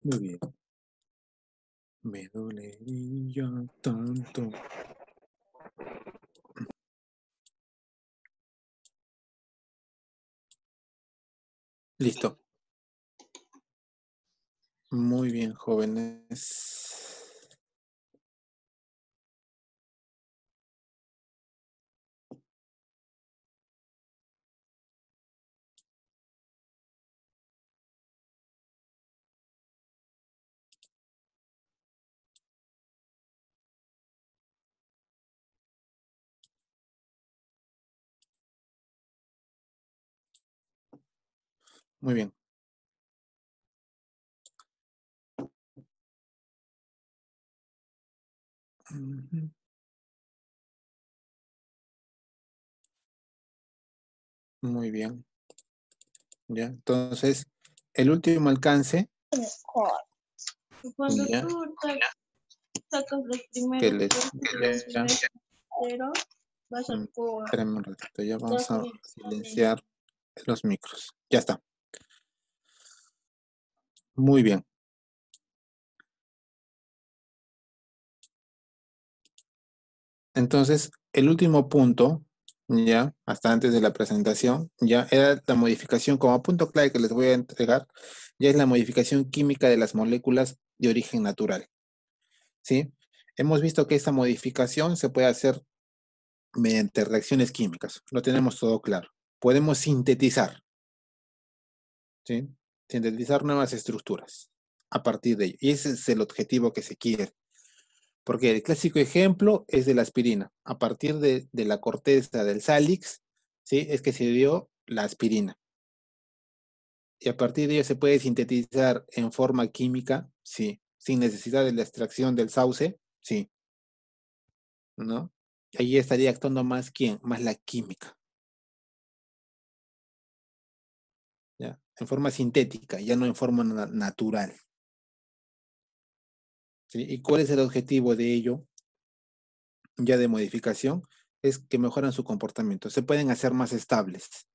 Muy bien. Me dolería tanto. Listo. Muy bien, jóvenes. Muy bien. Ujú. Muy bien. Ya, entonces, el último alcance, Cuando ya, tú sacas los que primeros les, ya, pero vas a por espérenme un ratito, ya vamos dos a mil. silenciar los micros. Ya está. Muy bien. Entonces, el último punto, ya, hasta antes de la presentación, ya era la modificación, como punto clave que les voy a entregar, ya es la modificación química de las moléculas de origen natural, ¿sí? Hemos visto que esta modificación se puede hacer mediante reacciones químicas, lo tenemos todo claro. Podemos sintetizar, ¿sí? Sintetizar nuevas estructuras a partir de ello. Y ese es el objetivo que se quiere. Porque el clásico ejemplo es de la aspirina. A partir de la corteza del Salix, ¿sí? Es que se dio la aspirina. Y a partir de ello se puede sintetizar en forma química, sí. Sin necesidad de la extracción del sauce, sí. ¿No? Ahí estaría actuando más quién, más la química. ¿Ya? En forma sintética, ya no en forma natural. ¿Sí? ¿Y cuál es el objetivo de ello, ya de modificación? Es que mejoran su comportamiento, se pueden hacer más estables.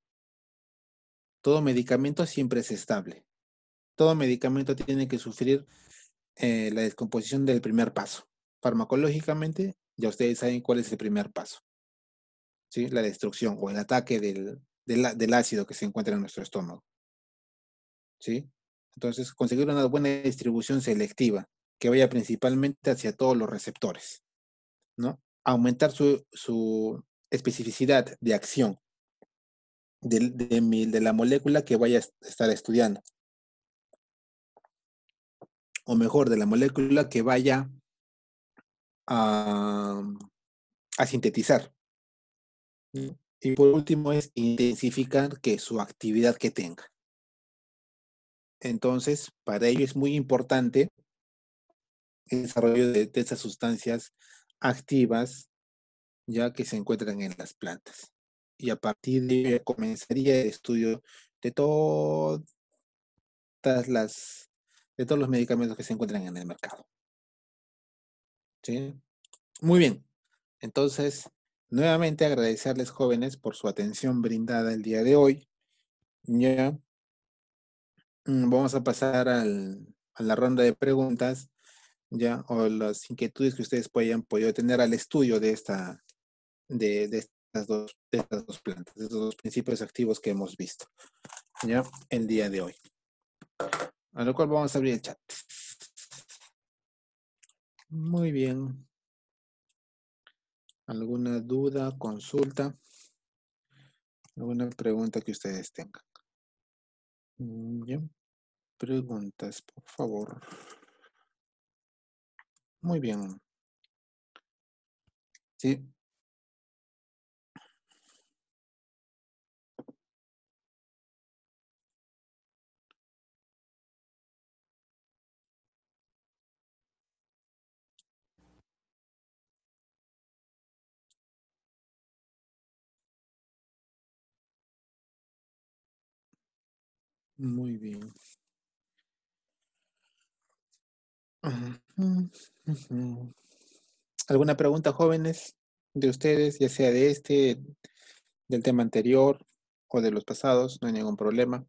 Todo medicamento siempre es estable. Todo medicamento tiene que sufrir la descomposición del primer paso. Farmacológicamente, ya ustedes saben cuál es el primer paso, ¿sí? La destrucción o el ataque del ácido que se encuentra en nuestro estómago, ¿sí? Entonces, conseguir una buena distribución selectiva que vaya principalmente hacia todos los receptores, ¿no? Aumentar su especificidad de acción de la molécula que vaya a estar estudiando, o mejor, de la molécula que vaya a, a sintetizar. Y por último es intensificar que su actividad que tenga. Entonces, para ello es muy importante el desarrollo de esas sustancias activas ya que se encuentran en las plantas. Y a partir de ello comenzaría el estudio de todas las, de todos los medicamentos que se encuentran en el mercado. ¿Sí? Muy bien. Entonces, nuevamente agradecerles, jóvenes, por su atención brindada el día de hoy. Ya vamos a pasar a la ronda de preguntas, ya, o las inquietudes que ustedes hayan podido tener al estudio de estas dos plantas, de estos dos principios activos que hemos visto, ya, el día de hoy. A lo cual vamos a abrir el chat. Muy bien. ¿Alguna duda, consulta? ¿Alguna pregunta que ustedes tengan? Bien. Preguntas, por favor. Muy bien. Sí. Muy bien. Ujú, ujú. ¿Alguna pregunta, jóvenes, de ustedes, ya sea de este, del tema anterior o de los pasados? No hay ningún problema.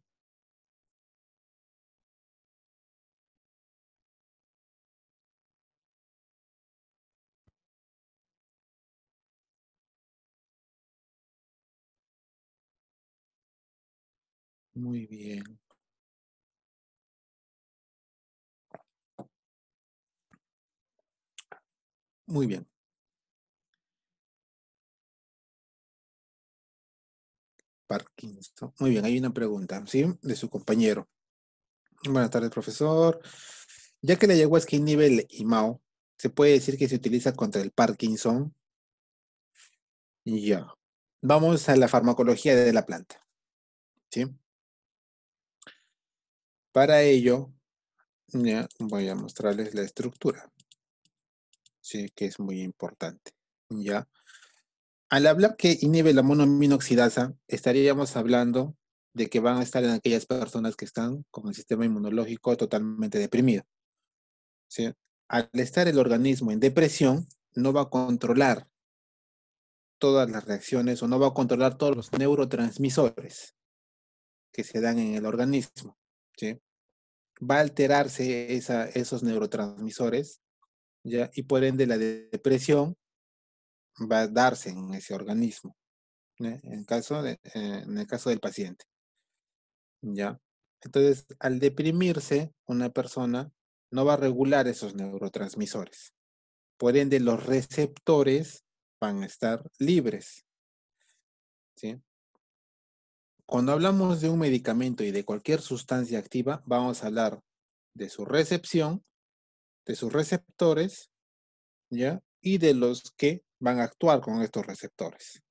Muy bien. Muy bien. Parkinson. Muy bien, hay una pregunta, ¿sí? De su compañero. Buenas tardes, profesor. Ya que la ayahuasca inhibe el IMAO, ¿se puede decir que se utiliza contra el Parkinson? Ya. Vamos a la farmacología de la planta, ¿sí? Para ello, ya voy a mostrarles la estructura, sí, que es muy importante, ¿ya? Al hablar que inhibe la monoaminoxidasa, estaríamos hablando de que van a estar en aquellas personas que están con el sistema inmunológico totalmente deprimido, ¿sí? Al estar el organismo en depresión, no va a controlar todas las reacciones o no va a controlar todos los neurotransmisores que se dan en el organismo, ¿sí? Va a alterarse esos neurotransmisores, ¿ya? Y por ende la depresión va a darse en ese organismo, ¿eh? En el caso del paciente, ¿ya? Entonces, al deprimirse, una persona no va a regular esos neurotransmisores. Por ende, los receptores van a estar libres, ¿sí? Cuando hablamos de un medicamento y de cualquier sustancia activa, vamos a hablar de su recepción, de sus receptores, ¿ya? Y de los que van a actuar con estos receptores.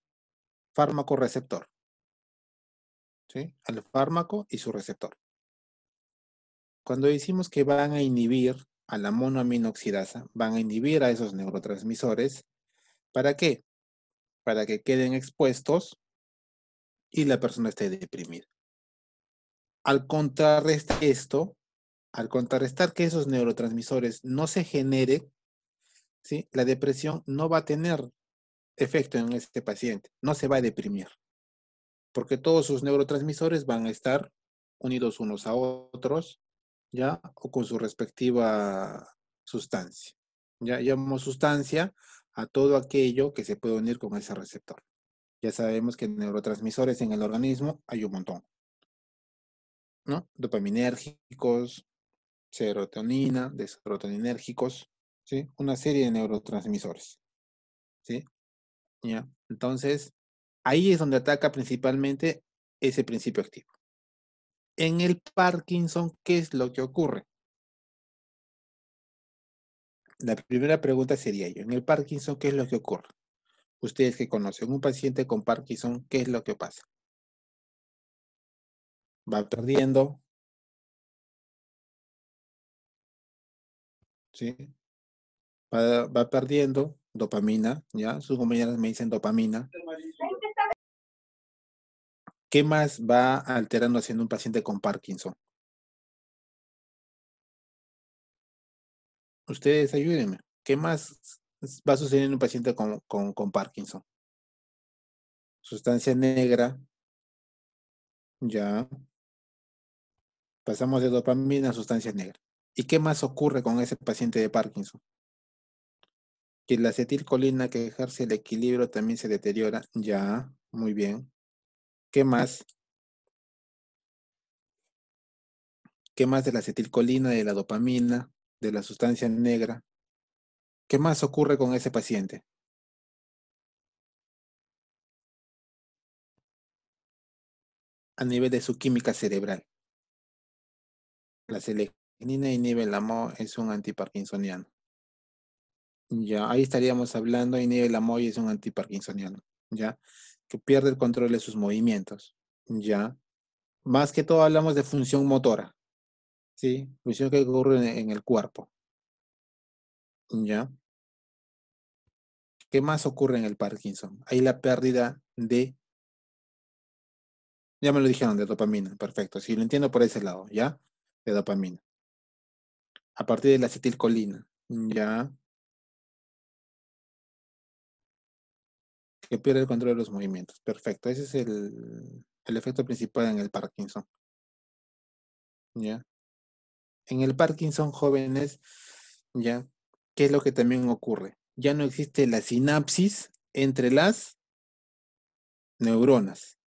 Fármaco receptor, ¿sí? El fármaco y su receptor. Cuando decimos que van a inhibir a la monoaminoxidasa, van a inhibir a esos neurotransmisores, ¿para qué? Para que queden expuestos y la persona esté deprimida. Al contrarrestar esto, al contrarrestar que esos neurotransmisores no se generen, ¿sí? La depresión no va a tener efecto en este paciente, no se va a deprimir, porque todos sus neurotransmisores van a estar unidos unos a otros, ¿ya? O con su respectiva sustancia. Ya llamamos sustancia a todo aquello que se puede unir con ese receptor. Ya sabemos que neurotransmisores en el organismo hay un montón, ¿no? Dopaminérgicos, serotonina, serotoninérgicos, ¿sí? Una serie de neurotransmisores, ¿sí? ¿Ya? Entonces, ahí es donde ataca principalmente ese principio activo. En el Parkinson, ¿qué es lo que ocurre? La primera pregunta sería yo, en el Parkinson, ¿qué es lo que ocurre? Ustedes que conocen un paciente con Parkinson, ¿qué es lo que pasa? Va perdiendo, ¿sí? Va perdiendo dopamina, ¿ya? Sus compañeras me dicen dopamina. ¿Qué más va alterando haciendo un paciente con Parkinson? Ustedes ayúdenme. ¿Qué más va a suceder en un paciente con Parkinson? Sustancia negra, ya. Pasamos de dopamina a sustancia negra. ¿Y qué más ocurre con ese paciente de Parkinson? Que la acetilcolina que ejerce el equilibrio también se deteriora. Ya, muy bien. ¿Qué más? ¿Qué más de la acetilcolina, de la dopamina, de la sustancia negra? ¿Qué más ocurre con ese paciente? A nivel de su química cerebral. La selecnina inhibe el AMO, es un antiparkinsoniano. Ya, ahí estaríamos hablando, inhibe el AMO y es un antiparkinsoniano. Ya, que pierde el control de sus movimientos. Ya, más que todo hablamos de función motora. Sí, función que ocurre en el cuerpo. Ya, ¿qué más ocurre en el Parkinson? Hay la pérdida de, ya me lo dijeron, de dopamina. Perfecto, sí, lo entiendo por ese lado, ¿ya? De dopamina. A partir de la acetilcolina. Ya, que pierde el control de los movimientos. Perfecto, ese es el efecto principal en el Parkinson. ¿Ya? En el Parkinson jóvenes, ¿ya? ¿Qué es lo que también ocurre? Ya no existe la sinapsis entre las neuronas.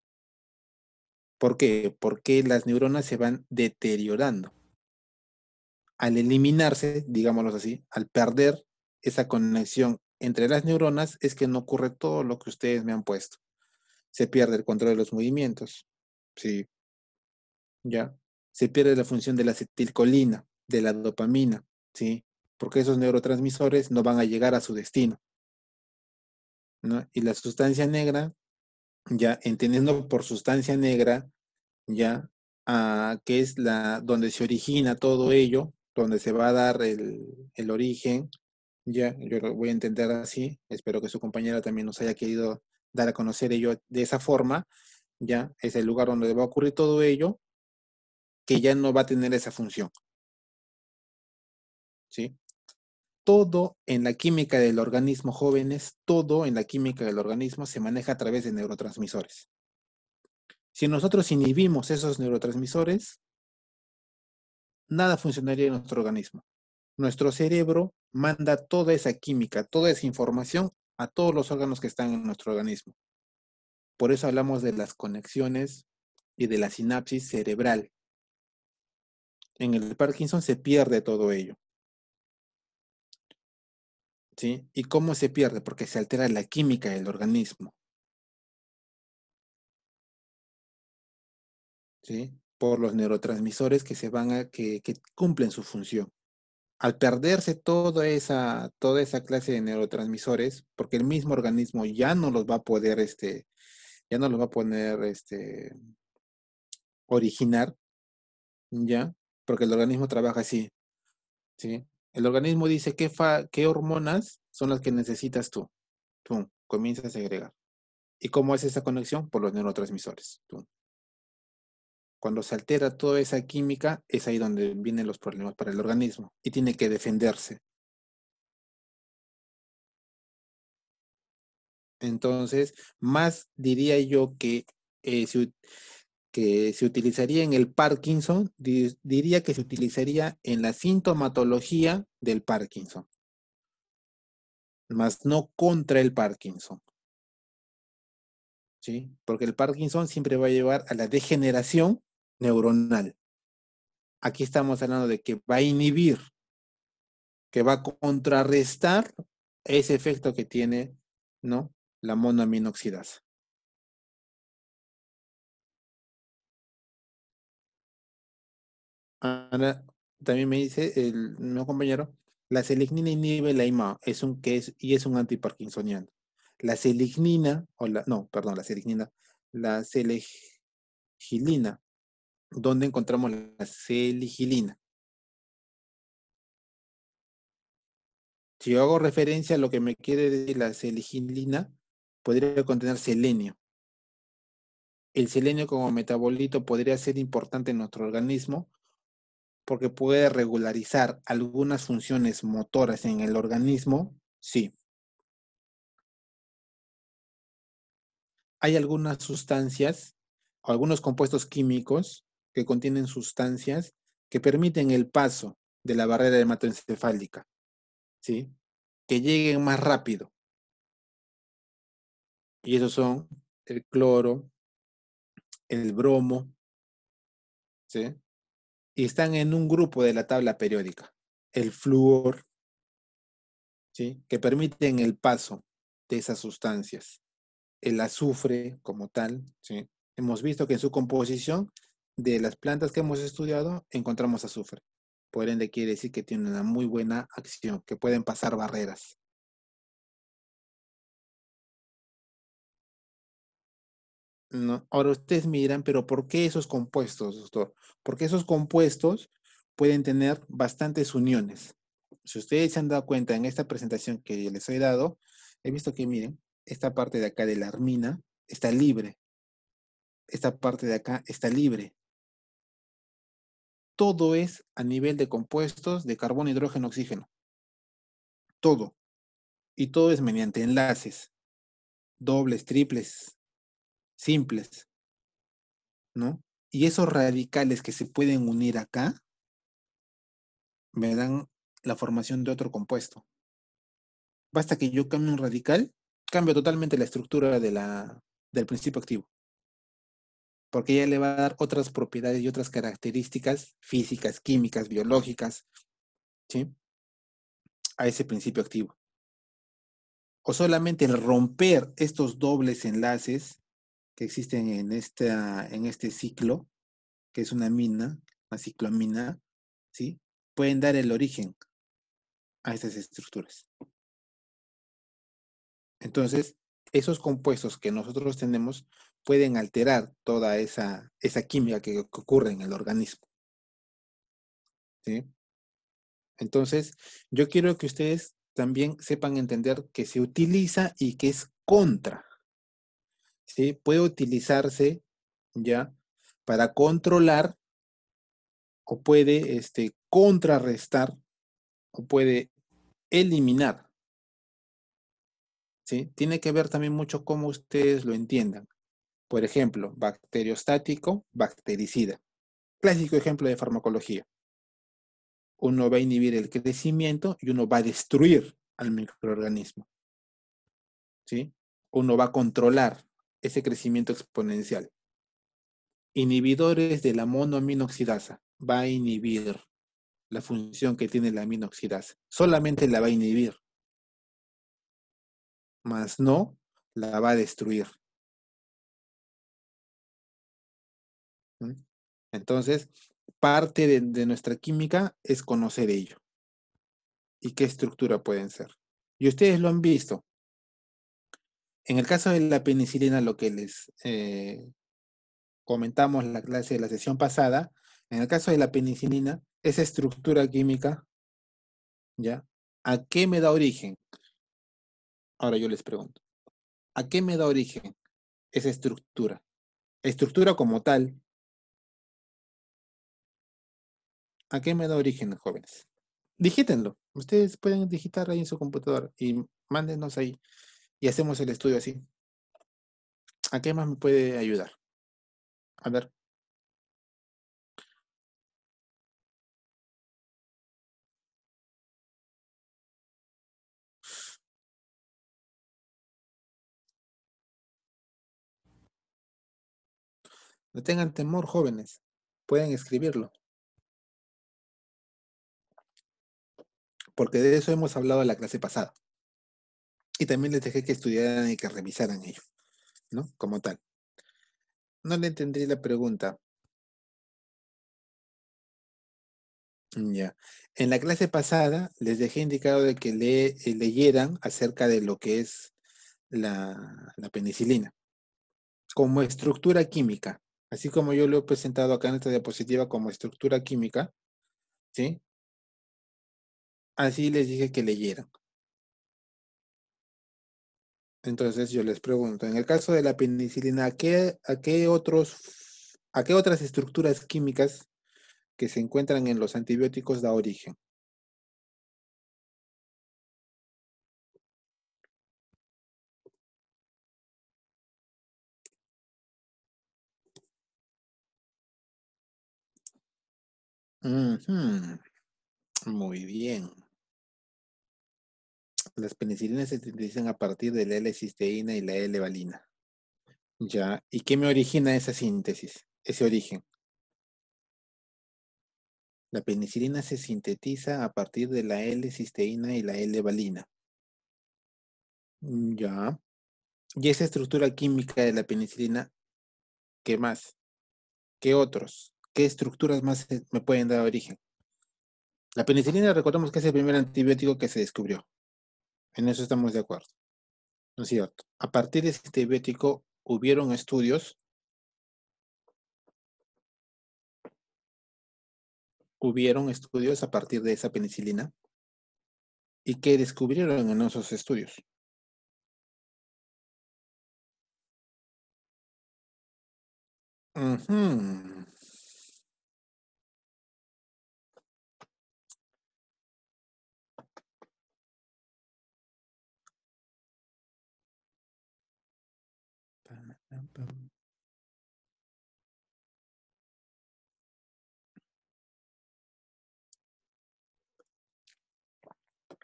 ¿Por qué? Porque las neuronas se van deteriorando. Al eliminarse, digámoslo así, al perder esa conexión entre las neuronas, es que no ocurre todo lo que ustedes me han puesto. Se pierde el control de los movimientos, sí, ya. Se pierde la función de la acetilcolina, de la dopamina, sí, porque esos neurotransmisores no van a llegar a su destino, ¿no? Y la sustancia negra, ya entendiendo por sustancia negra, ya, que es la donde se origina todo ello, donde se va a dar el origen, ya, yo lo voy a entender así, espero que su compañera también nos haya querido dar a conocer ello de esa forma, ya, es el lugar donde va a ocurrir todo ello, que ya no va a tener esa función, ¿sí? Todo en la química del organismo, jóvenes, todo en la química del organismo se maneja a través de neurotransmisores. Si nosotros inhibimos esos neurotransmisores, nada funcionaría en nuestro organismo. Nuestro cerebro manda toda esa química, toda esa información a todos los órganos que están en nuestro organismo. Por eso hablamos de las conexiones y de la sinapsis cerebral. En el Parkinson se pierde todo ello, ¿sí? ¿Y cómo se pierde? Porque se altera la química del organismo, ¿sí? Por los neurotransmisores que que cumplen su función. Al perderse toda esa clase de neurotransmisores, porque el mismo organismo ya no los va a poder, ya no los va a poner, originar, ¿ya? Porque el organismo trabaja así, ¿sí? El organismo dice qué hormonas son las que necesitas tú. Tú comienzas a segregar. ¿Y cómo es esa conexión? Por los neurotransmisores. Tú. Cuando se altera toda esa química, es ahí donde vienen los problemas para el organismo y tiene que defenderse. Entonces, más diría yo eh, se, que se utilizaría en el Parkinson, diría que se utilizaría en la sintomatología del Parkinson, más no contra el Parkinson, ¿sí? Porque el Parkinson siempre va a llevar a la degeneración neuronal. Aquí estamos hablando de que va a inhibir, que va a contrarrestar ese efecto que tiene, ¿no? La monoaminoxidasa. Ahora, también me dice el mi compañero, la selignina inhibe la IMA, y es un antiparkinsoniano. La selignina, no, perdón, la selignina, la selegilina, ¿dónde encontramos la seligilina? Si yo hago referencia a lo que me quiere decir la seligilina, podría contener selenio. El selenio como metabolito podría ser importante en nuestro organismo porque puede regularizar algunas funciones motoras en el organismo, sí. Hay algunas sustancias o algunos compuestos químicos que contienen sustancias que permiten el paso de la barrera hematoencefálica, ¿sí? Que lleguen más rápido. Y esos son el cloro, el bromo, ¿sí? Y están en un grupo de la tabla periódica. El flúor, ¿sí? Que permiten el paso de esas sustancias. El azufre como tal, ¿sí? Hemos visto que en su composición de las plantas que hemos estudiado encontramos azufre. Por ende quiere decir que tiene una muy buena acción, que pueden pasar barreras. ¿No? Ahora ustedes me dirán, pero ¿por qué esos compuestos, doctor? Porque esos compuestos pueden tener bastantes uniones. Si ustedes se han dado cuenta en esta presentación que les he dado, he visto que, miren, esta parte de acá de la armina está libre, esta parte de acá está libre. Todo es a nivel de compuestos de carbono, hidrógeno, oxígeno. Todo. Y todo es mediante enlaces, dobles, triples, simples, ¿no? Y esos radicales que se pueden unir acá me dan la formación de otro compuesto. Basta que yo cambie un radical, cambio totalmente la estructura del principio activo. porque ella le va a dar otras propiedades y otras características físicas, químicas, biológicas, ¿sí? A ese principio activo. O solamente el romper estos dobles enlaces que existen en este ciclo, que es una cicloamina, ¿sí? Pueden dar el origen a estas estructuras. Entonces, esos compuestos que nosotros tenemos pueden alterar toda esa química que ocurre en el organismo, ¿sí? Entonces, yo quiero que ustedes también sepan entender que se utiliza y que es contra, ¿sí? Puede utilizarse ya para controlar o puede contrarrestar o puede eliminar, ¿sí? Tiene que ver también mucho cómo ustedes lo entiendan. Por ejemplo, bacteriostático, bactericida. Clásico ejemplo de farmacología. Uno va a inhibir el crecimiento y uno va a destruir al microorganismo, ¿sí? Uno va a controlar ese crecimiento exponencial. Inhibidores de la monoaminoxidasa. Va a inhibir la función que tiene la aminoxidasa. Solamente la va a inhibir, más no la va a destruir. ¿Mm? Entonces, parte de nuestra química es conocer ello y qué estructura pueden ser. Y ustedes lo han visto. En el caso de la penicilina, lo que les comentamos en la clase de la sesión pasada, en el caso de la penicilina, esa estructura química, ¿ya? ¿A qué me da origen? Ahora yo les pregunto, ¿a qué me da origen esa estructura? Estructura como tal, ¿a qué me da origen, jóvenes? Digítenlo. Ustedes pueden digitar ahí en su computador y mándenos ahí y hacemos el estudio así. ¿A qué más me puede ayudar? A ver. No tengan temor, jóvenes. Pueden escribirlo. Porque de eso hemos hablado en la clase pasada. Y también les dejé que estudiaran y que revisaran ello, ¿no? Como tal. No le entendí la pregunta. Ya. En la clase pasada les dejé indicado de que leyeran acerca de lo que es la penicilina como estructura química. Así como yo lo he presentado acá en esta diapositiva como estructura química, ¿sí? Así les dije que leyeran. Entonces yo les pregunto, en el caso de la penicilina, a qué otras estructuras químicas que se encuentran en los antibióticos da origen? Ujú, muy bien. Las penicilinas se sintetizan a partir de la L-cisteína y la L-valina. Ya. ¿Y qué me origina esa síntesis? Ese origen. La penicilina se sintetiza a partir de la L-cisteína y la L-valina. Ya. ¿Y esa estructura química de la penicilina, qué más? ¿Qué otros? ¿Qué estructuras más me pueden dar origen? La penicilina, recordemos que es el primer antibiótico que se descubrió. En eso estamos de acuerdo. ¿No es cierto? A partir de ese antibiótico hubieron estudios a partir de esa penicilina. ¿Y qué descubrieron en esos estudios? Ujú.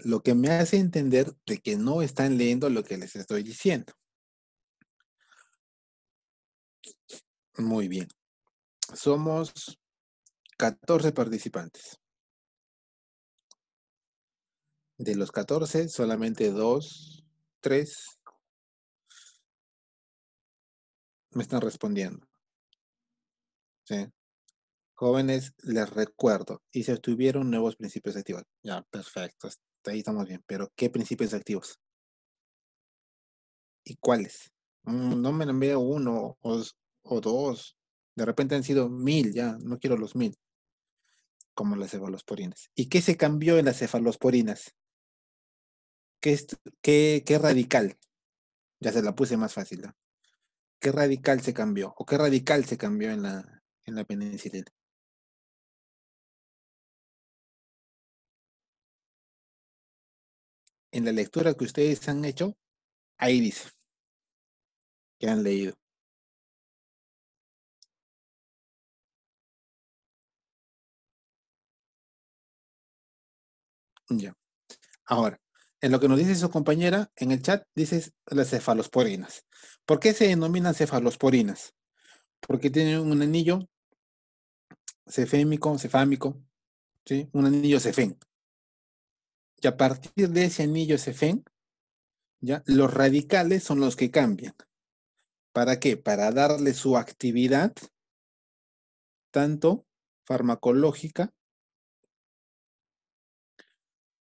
Lo que me hace entender de que no están leyendo lo que les estoy diciendo. Muy bien. Somos 14 participantes. De los 14, solamente 2, 3 me están respondiendo. ¿Sí? Jóvenes, les recuerdo, y se obtuvieron nuevos principios activos. Ya, perfecto. Hasta ahí estamos bien. Pero, ¿qué principios activos? ¿Y cuáles? No me envío uno o dos. De repente han sido 1000 ya. No quiero los 1000, como las cefalosporinas. ¿Y qué se cambió en las cefalosporinas? ¿Qué radical? Ya se la puse más fácil, ¿no? ¿Qué radical se cambió? ¿O qué radical se cambió en la penicilina? En la lectura que ustedes han hecho, ahí dice que han leído. Ya. Ahora, en lo que nos dice su compañera, en el chat dices las cefalosporinas. ¿Por qué se denominan cefalosporinas? Porque tienen un anillo cefámico, ¿sí? Un anillo cefén. Y a partir de ese anillo cefén, ¿ya? Los radicales son los que cambian. ¿Para qué? Para darle su actividad, tanto farmacológica,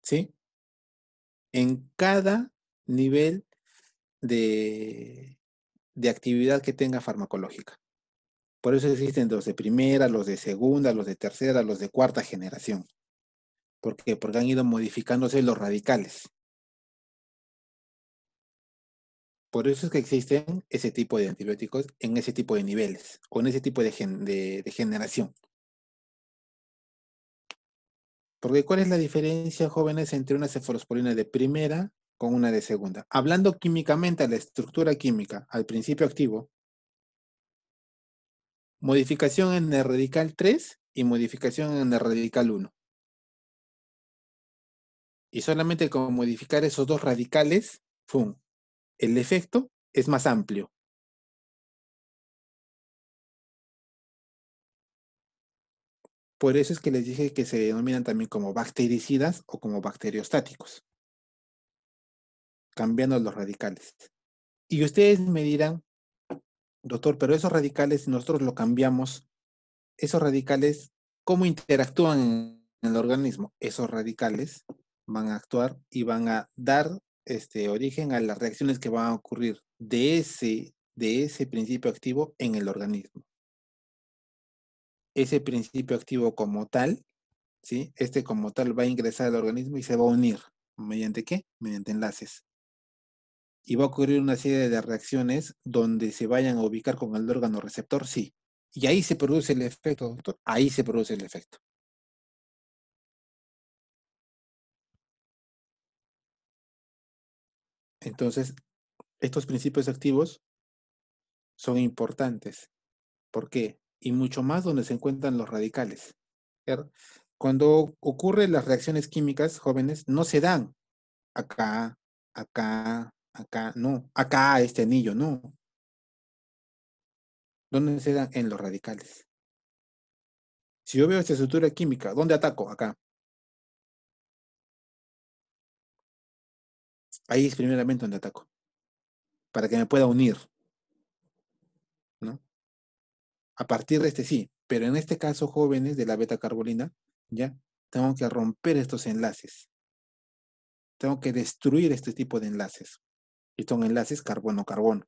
¿sí? En cada nivel de, de actividad que tenga farmacológica. Por eso existen los de primera, los de segunda, los de tercera, los de cuarta generación. ¿Por qué? Porque han ido modificándose los radicales. Por eso es que existen ese tipo de antibióticos en ese tipo de niveles o en ese tipo de generación. Porque ¿cuál es la diferencia, jóvenes, entre una cefalosporina de primera con una de segunda? Hablando químicamente a la estructura química, al principio activo, modificación en el radical 3 y modificación en el radical 1. Y solamente con modificar esos dos radicales, ¡fum!, el efecto es más amplio. Por eso es que les dije que se denominan también como bactericidas o como bacteriostáticos, cambiando los radicales. Y ustedes me dirán, doctor, pero esos radicales, si nosotros lo cambiamos, esos radicales, ¿cómo interactúan en el organismo? Esos radicales van a actuar y van a dar origen a las reacciones que van a ocurrir de ese principio activo en el organismo. Ese principio activo como tal, ¿sí? Como tal va a ingresar al organismo y se va a unir. ¿Mediante qué? Mediante enlaces. Y va a ocurrir una serie de reacciones donde se vayan a ubicar con el órgano receptor, sí. Y ahí se produce el efecto, doctor. Ahí se produce el efecto. Entonces, estos principios activos son importantes. ¿Por qué? Y mucho más donde se encuentran los radicales. ¿Cierto? Cuando ocurren las reacciones químicas, jóvenes, no se dan acá, acá, no. Acá, este anillo, no. ¿Dónde se dan? En los radicales. Si yo veo esta estructura química, ¿dónde ataco? Acá. Ahí es primeramente donde ataco. Para que me pueda unir, ¿no? A partir de sí. Pero en este caso, jóvenes de la beta-carbolina, ya tengo que romper estos enlaces. Tengo que destruir este tipo de enlaces. Y son enlaces carbono-carbono.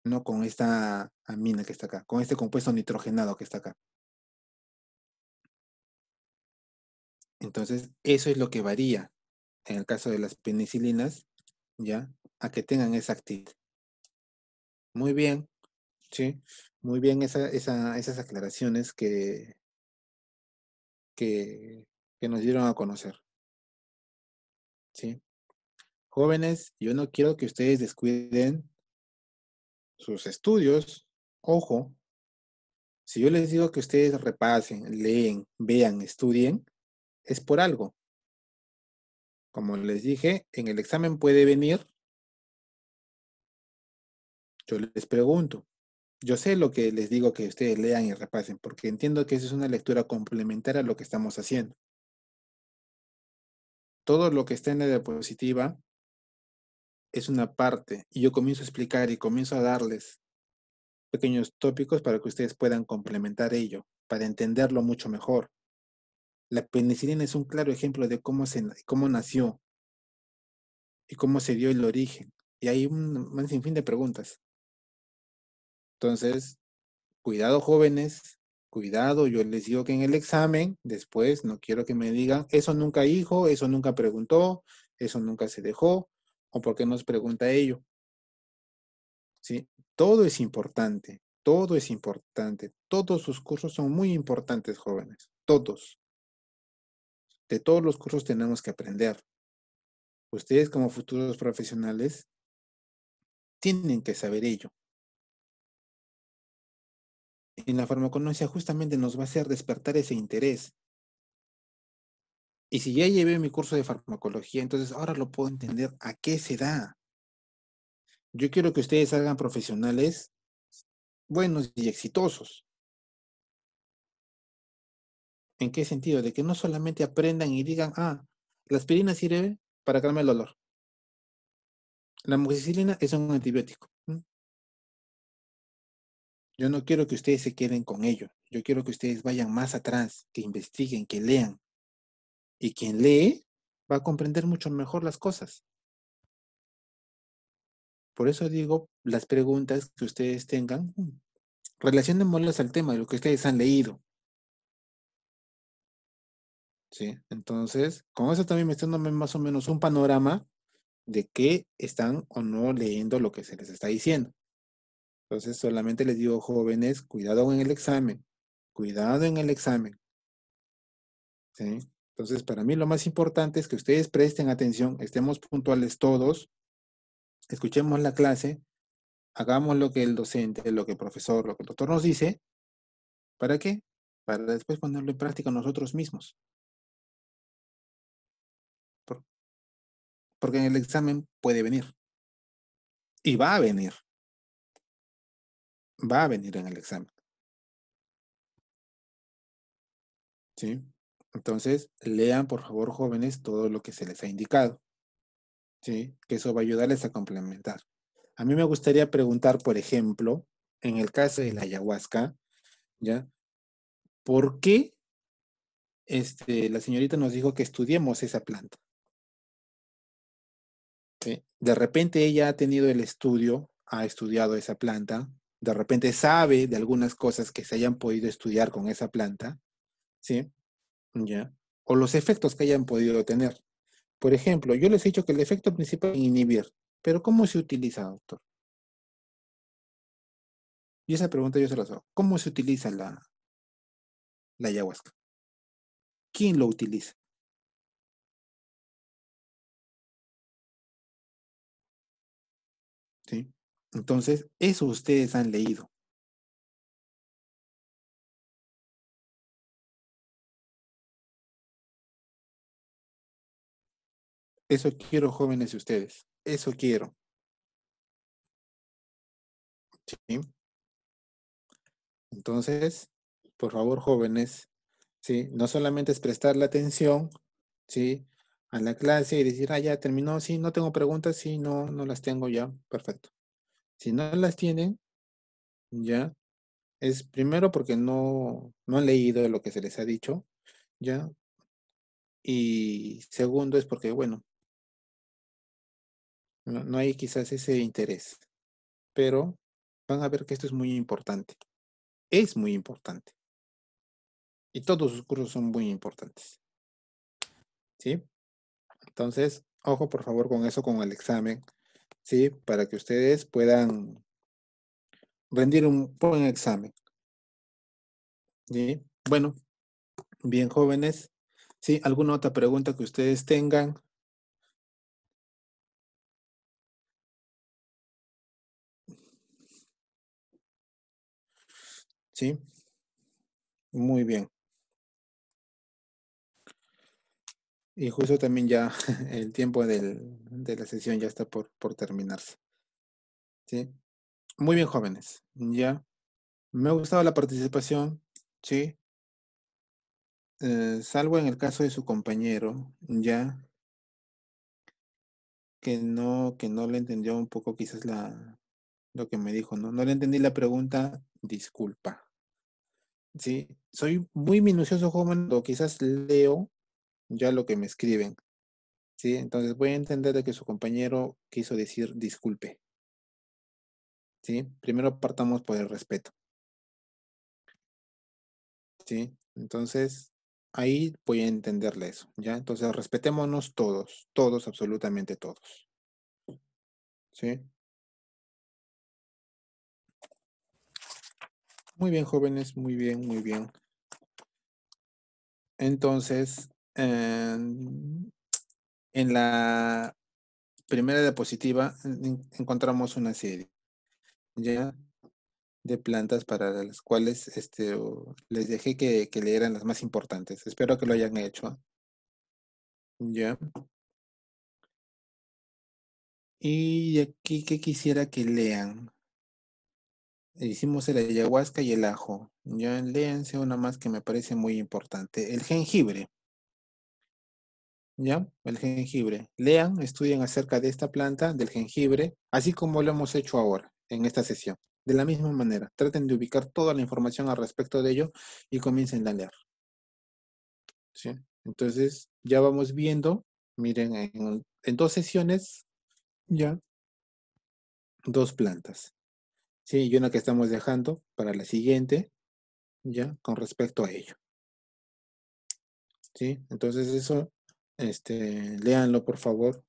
No con esta amina que está acá, con este compuesto nitrogenado que está acá. Entonces, eso es lo que varía en el caso de las penicilinas, ya, a que tengan esa actividad. Muy bien, sí, muy bien esas aclaraciones que nos dieron a conocer, ¿sí? Jóvenes, yo no quiero que ustedes descuiden sus estudios. Ojo, si yo les digo que ustedes repasen, leen, vean, estudien, es por algo. Como les dije, en el examen puede venir, Yo les pregunto. Yo sé lo que les digo que ustedes lean y repasen, porque entiendo que esa es una lectura complementaria a lo que estamos haciendo. Todo lo que está en la diapositiva es una parte, y yo comienzo a explicar y comienzo a darles pequeños tópicos para que ustedes puedan complementar ello, para entenderlo mucho mejor. La penicilina es un claro ejemplo de cómo nació y cómo se dio el origen. Y hay un sinfín de preguntas. Entonces, cuidado jóvenes, cuidado, yo les digo que en el examen, después no quiero que me digan, eso nunca dijo, eso nunca preguntó, eso nunca se dejó, o por qué nos pregunta ello. ¿Sí? Todo es importante, todo es importante, todos sus cursos son muy importantes, jóvenes, todos. De todos los cursos tenemos que aprender. Ustedes como futuros profesionales tienen que saber ello. En la farmaconosia justamente nos va a hacer despertar ese interés. Y si ya llevé mi curso de farmacología, entonces ahora lo puedo entender a qué se da. Yo quiero que ustedes salgan profesionales buenos y exitosos. ¿En qué sentido? De que no solamente aprendan y digan, la aspirina sirve para calmar el dolor. La amoxicilina es un antibiótico. Yo no quiero que ustedes se queden con ello. Yo quiero que ustedes vayan más atrás, que investiguen, que lean. Y quien lee va a comprender mucho mejor las cosas. Por eso digo, las preguntas que ustedes tengan, relacionémoslas al tema de lo que ustedes han leído. ¿Sí? Entonces, con eso también me están dando más o menos un panorama de que están o no leyendo lo que se les está diciendo. Entonces, solamente les digo, jóvenes, cuidado en el examen. Cuidado en el examen. ¿Sí? Entonces, para mí lo más importante es que ustedes presten atención, estemos puntuales todos, escuchemos la clase, hagamos lo que el docente, lo que el profesor, lo que el doctor nos dice. ¿Para qué? Para después ponerlo en práctica nosotros mismos. Porque en el examen puede venir. Y va a venir. Va a venir en el examen. ¿Sí? Entonces, lean, por favor, jóvenes, todo lo que se les ha indicado. ¿Sí? Que eso va a ayudarles a complementar. A mí me gustaría preguntar, por ejemplo, en el caso de la ayahuasca, ¿ya? ¿Por qué la señorita nos dijo que estudiemos esa planta? ¿Sí? De repente ella ha tenido el estudio, ha estudiado esa planta, de repente sabe de algunas cosas que se hayan podido estudiar con esa planta, ¿sí? ¿Ya? O los efectos que hayan podido tener. Por ejemplo, yo les he dicho que el efecto principal es inhibir, pero ¿cómo se utiliza, doctor? Y esa pregunta yo se la hago. ¿Cómo se utiliza la ayahuasca? ¿Quién lo utiliza? ¿Sí? Entonces, eso ustedes han leído. Eso quiero, jóvenes de ustedes. Eso quiero. ¿Sí? Entonces, por favor, jóvenes, ¿sí? No solamente es prestarle atención, ¿sí? A la clase y decir, ya terminó, sí, no tengo preguntas, sí, no, no las tengo ya, perfecto. Si no las tienen, ya, es primero porque no han leído lo que se les ha dicho, ya, y segundo es porque, bueno, no hay quizás ese interés, pero van a ver que esto es muy importante, y todos sus cursos son muy importantes, ¿sí? Entonces, ojo por favor con eso, con el examen, ¿sí? Para que ustedes puedan rendir un buen examen, ¿sí? Bueno, bien jóvenes, ¿sí? ¿Alguna otra pregunta que ustedes tengan? ¿Sí? Muy bien. Y justo también ya el tiempo de la sesión ya está por terminarse, ¿sí? Muy bien, jóvenes. Ya. Me ha gustado la participación, ¿sí? Salvo en el caso de su compañero, ya, que no le entendió un poco quizás lo que me dijo, ¿no? No le entendí la pregunta, disculpa. Sí, soy muy minucioso, joven, o quizás leo ya lo que me escriben, ¿sí? Entonces voy a entender de que su compañero quiso decir disculpe, ¿sí? Primero partamos por el respeto, ¿sí? Entonces, ahí voy a entenderle eso, ¿ya? Entonces, respetémonos todos, todos, absolutamente todos, ¿sí? Muy bien, jóvenes, muy bien, muy bien. Entonces, en la primera diapositiva encontramos una serie, ¿ya? De plantas para las cuales les dejé que leyeran las más importantes. Espero que lo hayan hecho, ¿ya? Y aquí, ¿qué quisiera que lean? Hicimos el ayahuasca y el ajo. Ya léanse una más que me parece muy importante. El jengibre. ¿Ya? El jengibre. Lean, estudien acerca de esta planta, del jengibre, así como lo hemos hecho ahora, en esta sesión. De la misma manera, traten de ubicar toda la información al respecto de ello y comiencen a leer. ¿Sí? Entonces, ya vamos viendo, miren, en dos sesiones, ya, dos plantas. ¿Sí? Y una que estamos dejando para la siguiente, ya, con respecto a ello. ¿Sí? Entonces, eso, léanlo, por favor,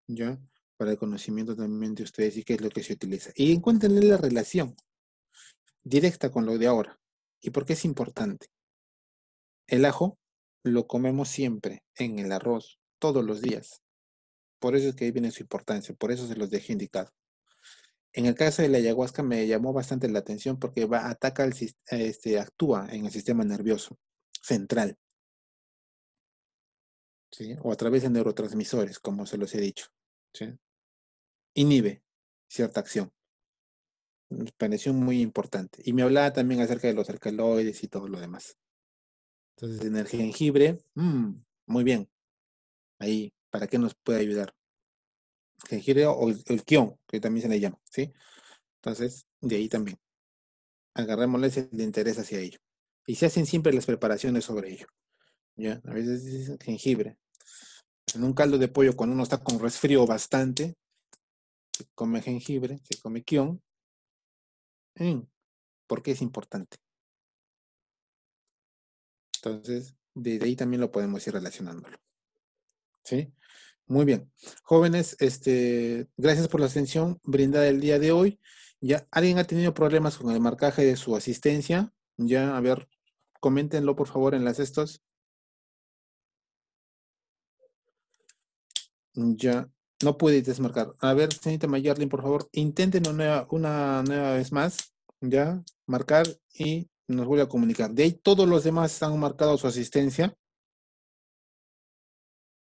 ¿ya? Para el conocimiento también de ustedes y qué es lo que se utiliza. Y encuéntrenle la relación directa con lo de ahora. ¿Y por qué es importante? El ajo lo comemos siempre en el arroz, todos los días. Por eso es que ahí viene su importancia, por eso se los dejé indicado. En el caso de la ayahuasca me llamó bastante la atención porque ataca actúa en el sistema nervioso central, ¿sí? O a través de neurotransmisores, como se los he dicho, ¿sí? Inhibe cierta acción. Me pareció muy importante. Y me hablaba también acerca de los alcaloides y todo lo demás. Entonces, en el jengibre, muy bien. Ahí, ¿para qué nos puede ayudar? Jengibre o el kion, que también se le llama, ¿sí? Entonces, de ahí también. Agarrémosle el interés hacia ello. Y se hacen siempre las preparaciones sobre ello. ¿Ya? A veces dicen jengibre. En un caldo de pollo, cuando uno está con resfrío bastante, se come jengibre, se come kion. ¿Por qué es importante? Entonces, de ahí también lo podemos ir relacionándolo. ¿Sí? Muy bien. Jóvenes, gracias por la atención brindada el día de hoy. ¿Ya alguien ha tenido problemas con el marcaje de su asistencia? Ya, a ver, coméntenlo por favor en las estos. Ya, no puede desmarcar. A ver, señorita Mayarlin, por favor, intenten una nueva vez más, ya, marcar y nos vuelve a comunicar. De ahí todos los demás han marcado su asistencia.